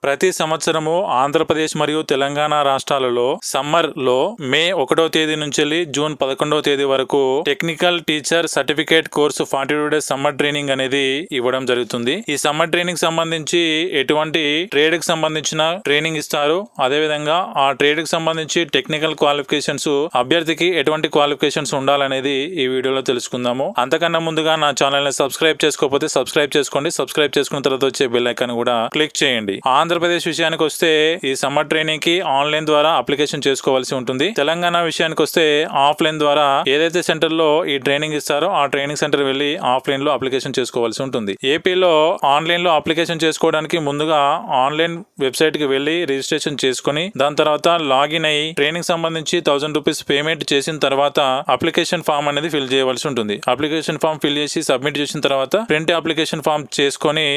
ప్రతి సంవత్సరము ఆంధ్రప్రదేశ్ మరియు తెలంగాణ రాష్ట్రాలలో సమ్మర్ లో మే 1వ తేదీ నుంచి జూన్ 11వ తేదీ వరకు technical teacher certificate course 42 days summer training అనేది ఇవ్వడం జరుగుతుంది. ఈ సమ్మర్ ట్రైనింగ్ సంబంధించి ఎటువంటి ట్రేడ్ కి సంబంధించిన ట్రైనింగ్ ఇస్తారు. అదే విధంగా ఆ ట్రేడ్ కి సంబంధించి టెక్నికల్ క్వాలిఫికేషన్స్ అభ్యర్థికి ఎటువంటి క్వాలిఫికేషన్స్ ఉండాలనేది ఈ వీడియోలో తెలుసుకుందాము. అంతకన్నా ముందుగా నా ఛానల్ ని సబ్స్క్రైబ్ చేసుకోకపోతే సబ్స్క్రైబ్ చేసుకోండి. సబ్స్క్రైబ్ చేసుకున్న తర్వాత వచ్చే బెల్ ఐకాన్ కూడా క్లిక్ చేయండి. ఆంధ్రప్రదేశ్ విషయానికి వస్తే ఈ సమ్మర్ ట్రైనింగ్ కి ఆన్లైన్ ద్వారా అప్లికేషన్ చేసుకోవాల్సి ఉంటుంది. తెలంగాణ విషయానికి వస్తే ఆఫ్లైన్ ద్వారా ఏదైతే సెంటర్ లో ఈ ట్రైనింగ్ ఇస్తారో ఆ ట్రైనింగ్ సెంటర్ వెళ్లి ఆఫ్లైన్ లో అప్లికేషన్ చేసుకోవాల్సి ఉంటుంది. ఏపీలో ఆన్లైన్ లో అప్లికేషన్ చేసుకోవడానికి ముందుగా ఆన్లైన్ వెబ్సైట్ కి వెళ్లి రిజిస్ట్రేషన్ చేసుకుని దాని తర్వాత లాగిన్ అయ్యి ట్రైనింగ్ సంబంధించి 1000 రూపీస్ పేమెంట్ చేసిన తర్వాత అప్లికేషన్ ఫామ్ అనేది ఫిల్ చేయవలసి ఉంటుంది. అప్లికేషన్ ఫామ్ ఫిల్ చేసి సబ్మిట్ చేసిన తర్వాత ప్రింట్ అప్లికేషన్ ఫామ్ చేసుకొని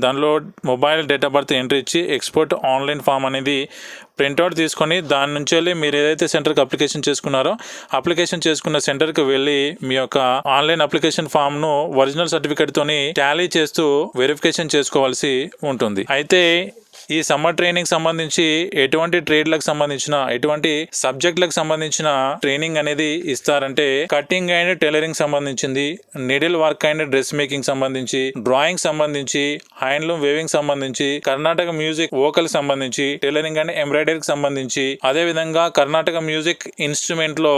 దానిలో mobile date of birth entry ఇచ్చి ఎక్స్పోర్ట్ ఆన్లైన్ ఫామ్ అనేది ప్రింట్అవుట్ తీసుకొని దాని నుంచి వెళ్ళి మీరు ఏదైతే సెంటర్కి అప్లికేషన్ చేసుకున్నారో అప్లికేషన్ చేసుకున్న సెంటర్కి వెళ్ళి మీ యొక్క ఆన్లైన్ అప్లికేషన్ ఫామ్ను ఒరిజినల్ సర్టిఫికేట్తోని టాలీ చేస్తూ వెరిఫికేషన్ చేసుకోవాల్సి ఉంటుంది. అయితే ఈ సమ్మర్ ట్రైనింగ్ సంబంధించి ఎటువంటి ట్రేడ్లకు సంబంధించిన ఎటువంటి సబ్జెక్టులకు సంబంధించిన ట్రైనింగ్ అనేది ఇస్తారంటే కటింగ్ అండ్ టైలరింగ్ సంబంధించింది, needle work and dress making సంబంధించి, డ్రాయింగ్ సంబంధించి, హ్యాండ్లూమ్ వేవింగ్ సంబంధించి, కర్ణాటక మ్యూజిక్ వోకల్ సంబంధించి, టైలరింగ్ అండ్ ఎంబ్రాయిడరీకి సంబంధించి, అదే విధంగా కర్ణాటక మ్యూజిక్ ఇన్స్ట్రుమెంట్ లో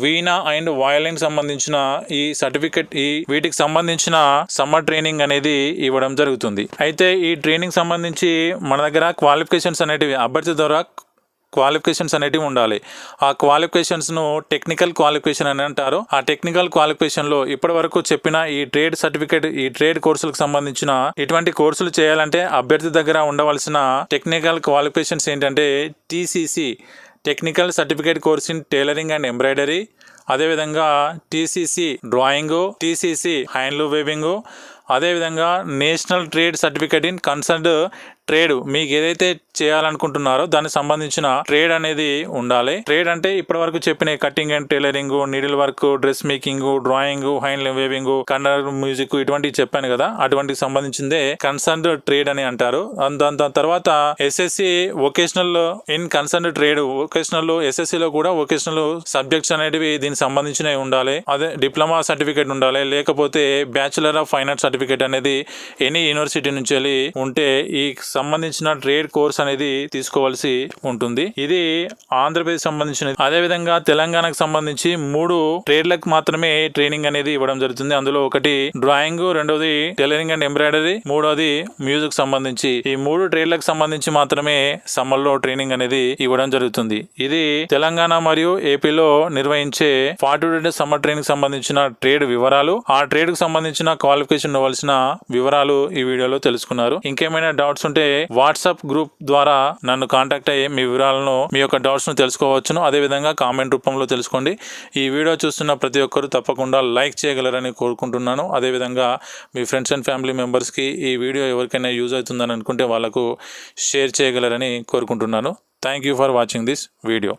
వీణా అండ్ వయలిన్ సంబంధించిన ఈ సర్టిఫికెట్ వీటికి సంబంధించిన సమ్మర్ ట్రైనింగ్ అనేది ఇవ్వడం జరుగుతుంది. అయితే ఈ ట్రైనింగ్ సంబంధించి మన దగ్గర క్వాలిఫికేషన్స్ అనేటివి అభ్యర్థి ద్వారా క్వాలిఫికేషన్స్ అనేటివి ఉండాలి. ఆ క్వాలిఫికేషన్స్ను టెక్నికల్ క్వాలిఫికేషన్ అని అంటారు. ఆ టెక్నికల్ క్వాలిఫికేషన్లో ఇప్పటి వరకు చెప్పిన ఈ ట్రేడ్ సర్టిఫికేట్ ఈ ట్రేడ్ కోర్సులకు సంబంధించిన ఇటువంటి కోర్సులు చేయాలంటే అభ్యర్థి దగ్గర ఉండవలసిన టెక్నికల్ క్వాలిఫికేషన్స్ ఏంటంటే TCC technical certificate course in tailoring and embroidery, అదేవిధంగా టీసీసీ డ్రాయింగు, టీసీసీ హ్యాండ్లూమ్ వేవింగు, అదేవిధంగా national trade certificate in concerned trade మీకు ఏదైతే చేయాలనుకుంటున్నారో దానికి సంబంధించిన ట్రేడ్ అనేది ఉండాలి. ట్రేడ్ అంటే ఇప్పటి వరకు చెప్పిన cutting and tailoring, needle work, dress making, drawing, handloom weaving, Kannada music ఇటువంటివి చెప్పాను కదా, అటువంటికి సంబంధించిందే కన్సర్న్డ్ ట్రేడ్ అని అంటారు. దాని తర్వాత SSC vocational in concerned trade, vocational ఎస్ఎస్సిలో కూడా వొకేషనల్ సబ్జెక్ట్స్ అనేటివి దీనికి సంబంధించినవి ఉండాలి. అదే డిప్లొమా సర్టిఫికేట్ ఉండాలి, లేకపోతే bachelor of fine arts certificate అనేది ఎనీ యూనివర్సిటీ నుంచి వెళ్ళి ఉంటే ఈ సంబంధించిన ట్రేడ్ కోర్స్ అనేది తీసుకోవాల్సి ఉంటుంది. ఇది ఆంధ్రప్రదేశ్ సంబంధించినది. అదే విధంగా తెలంగాణకు సంబంధించి 3 ట్రేడ్లకు మాత్రమే ట్రైనింగ్ అనేది ఇవ్వడం జరుగుతుంది. అందులో ఒకటి డ్రాయింగ్, రెండోది టైలరింగ్ అండ్ ఎంబ్రాయిడరీ, మూడోది మ్యూజిక్ సంబంధించి. ఈ 3 ట్రేడ్లకు సంబంధించి మాత్రమే సమ్మర్ లో ట్రైనింగ్ అనేది ఇవ్వడం జరుగుతుంది. ఇది తెలంగాణ మరియు ఏపీలో నిర్వహించే 42 డేస్ సమ్మర్ ట్రైనింగ్ సంబంధించిన ట్రేడ్ వివరాలు, ఆ ట్రేడ్ కు సంబంధించిన క్వాలిఫికేషన్ ఇవ్వాల్సిన వివరాలు ఈ వీడియోలో తెలుసుకున్నారు. ఇంకేమైనా డౌట్స్ ఉంటే వాట్సాప్ గ్రూప్ ద్వారా నన్ను కాంటాక్ట్ అయ్యి మీ వివరాలను మీ యొక్క డౌట్స్ ను తెలుసుకోవచ్చును. అదే విధంగా కామెంట్ రూపంలో తెలుసుకోండి. ఈ వీడియో చూస్తున్న ప్రతి ఒక్కరు తప్పకుండా లైక్ చేయగలరని కోరుకుంటున్నాను. అదే విధంగా మీ ఫ్రెండ్స్ అండ్ ఫ్యామిలీ మెంబర్స్ కి ఈ వీడియో ఎవరికైనా యూజ్ అవుతుందని అనుకుంటే వాళ్ళకు షేర్ చేయగలరని కోరుకుంటున్నాను. Thank you for watching this video.